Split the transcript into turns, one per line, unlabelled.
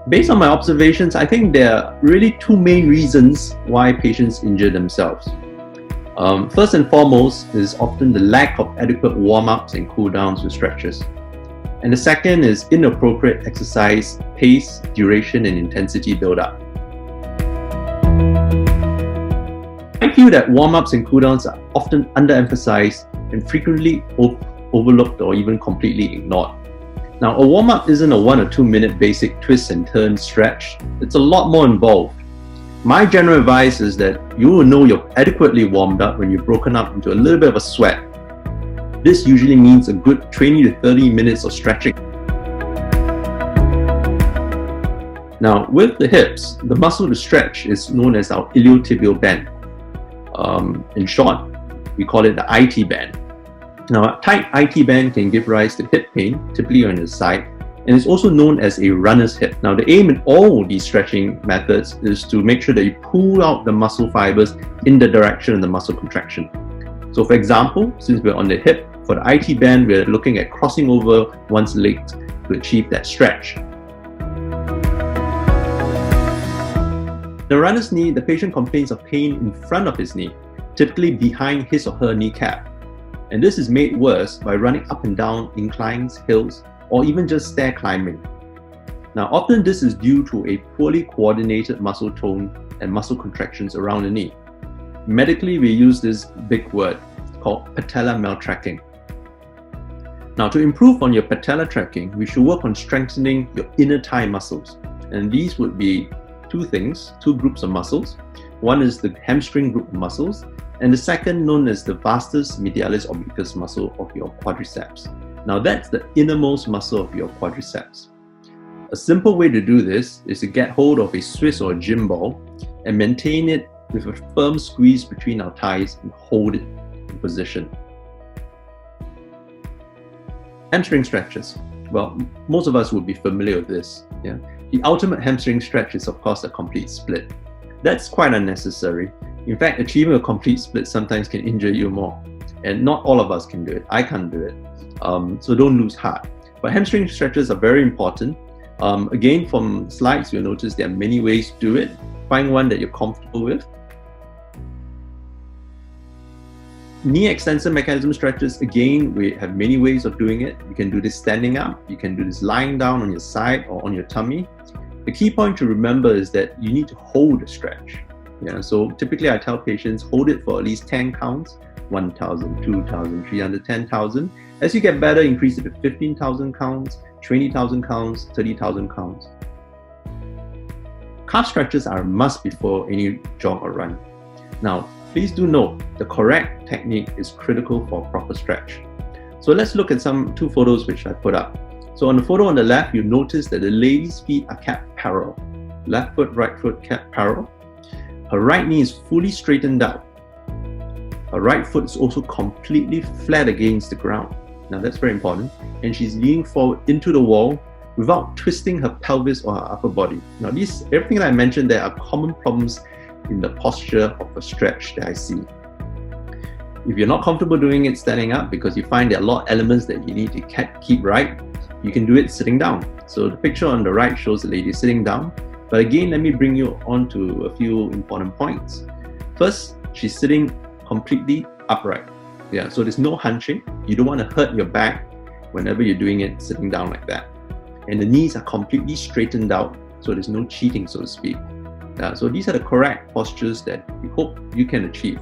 Based on my observations, I think there are really two main reasons why patients injure themselves. First and foremost is often the lack of adequate warm-ups and cool-downs with stretches. And the second is inappropriate exercise, pace, duration, and intensity build-up. I feel that warm-ups and cool-downs are often underemphasized and frequently overlooked or even completely ignored. Now, a warm-up isn't a 1 or 2 minute basic twist and turn stretch. It's a lot more involved. My general advice is that you will know you're adequately warmed up when you've broken up into a little bit of a sweat. This usually means a good 20 to 30 minutes of stretching. Now, with the hips, the muscle to stretch is known as our iliotibial band. In short, we call it the IT band. Now, a tight IT band can give rise to hip pain, typically on the side, and it's also known as a runner's hip. Now, the aim in all these stretching methods is to make sure that you pull out the muscle fibers in the direction of the muscle contraction. So, for example, since we're on the hip, for the IT band, we're looking at crossing over one's legs to achieve that stretch. The runner's knee, the patient complains of pain in front of his knee, typically behind his or her kneecap. And this is made worse by running up and down inclines, hills, or even just stair climbing. Now, often this is due to a poorly coordinated muscle tone and muscle contractions around the knee. Medically, we use this big word called patella maltracking. Now, to improve on your patella tracking, we should work on strengthening your inner thigh muscles. And these would be two groups of muscles. One is the hamstring group of muscles, and the second known as the vastus medialis obliquus muscle of your quadriceps. Now that's the innermost muscle of your quadriceps. A simple way to do this is to get hold of a Swiss or a gym ball and maintain it with a firm squeeze between our thighs and hold it in position. Hamstring stretches. Well, most of us would be familiar with this. Yeah? The ultimate hamstring stretch is of course a complete split. That's quite unnecessary. In fact, achieving a complete split sometimes can injure you more. And not all of us can do it. I can't do it. So don't lose heart. But hamstring stretches are very important. Again, from slides, you'll notice there are many ways to do it. Find one that you're comfortable with. Knee extensor mechanism stretches, again, we have many ways of doing it. You can do this standing up. You can do this lying down on your side or on your tummy. The key point to remember is that you need to hold the stretch. Yeah, so typically I tell patients hold it for at least 10 counts, 1,000, 2,000, 300, 10,000. As you get better, increase it to 15,000 counts, 20,000 counts, 30,000 counts. Calf stretches are a must before any jog or run. Now, please do note the correct technique is critical for a proper stretch. So let's look at two photos which I put up. So on the photo on the left, you notice that the lady's feet are kept parallel. Left foot, right foot kept parallel. Her right knee is fully straightened out. Her right foot is also completely flat against the ground. Now that's very important. And she's leaning forward into the wall without twisting her pelvis or her upper body. Now everything that I mentioned there are common problems in the posture of a stretch that I see. If you're not comfortable doing it standing up because you find there are a lot of elements that you need to keep right, you can do it sitting down. So the picture on the right shows the lady sitting down. But again, let me bring you on to a few important points. First, she's sitting completely upright. Yeah, so there's no hunching. You don't want to hurt your back whenever you're doing it sitting down like that. And the knees are completely straightened out, so there's no cheating, so to speak. So these are the correct postures that we hope you can achieve.